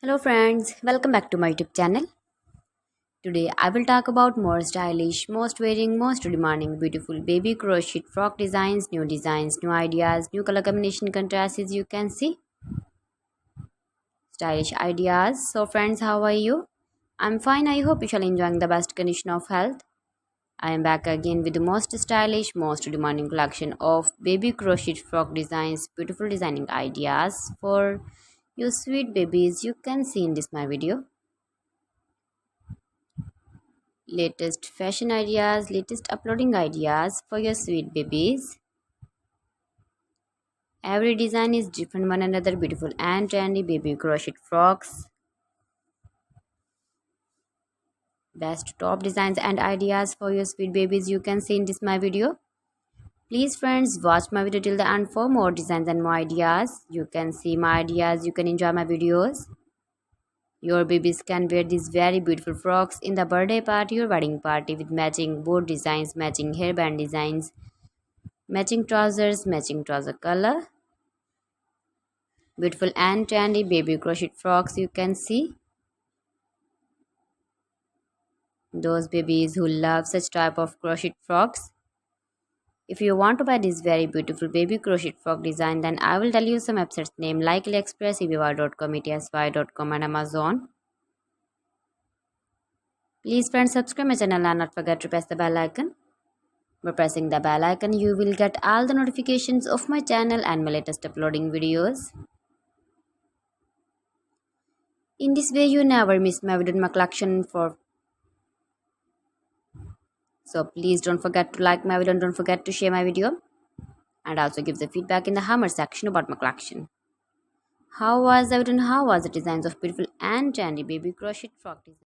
Hello friends, welcome back to my YouTube channel. Today I will talk about more stylish, most wearing, most demanding, beautiful baby crochet frock designs, new ideas, new color combination contrasts as you can see. Stylish ideas. So friends, how are you? I'm fine. I hope you shall enjoying the best condition of health. I am back again with the most stylish, most demanding collection of baby crochet frock designs, beautiful designing ideas for you sweet babies. You can see in this my video. Latest fashion ideas, latest uploading ideas for your sweet babies. Every design is different one another, beautiful and trendy baby crochet frocks. Best top designs and ideas for your sweet babies you can see in this my video. Please friends, watch my video till the end for more designs and more ideas. You can see my ideas, you can enjoy my videos. Your babies can wear these very beautiful frocks in the birthday party or wedding party with matching board designs, matching hairband designs, matching trouser color. Beautiful and trendy baby crochet frocks you can see. Those babies who love such type of crochet frocks. If you want to buy this very beautiful baby crochet frock design, then I will tell you some websites name like AliExpress, eBay.com, ETSY.com and Amazon. Please friends, subscribe my channel and not forget to press the bell icon. By pressing the bell icon, you will get all the notifications of my channel and my latest uploading videos. In this way, you never miss my video in my collection for. So please don't forget to like my video and don't forget to share my video. And also give the feedback in the hammer section about my collection. How was the video and how was the designs of beautiful and trendy baby crochet frock design?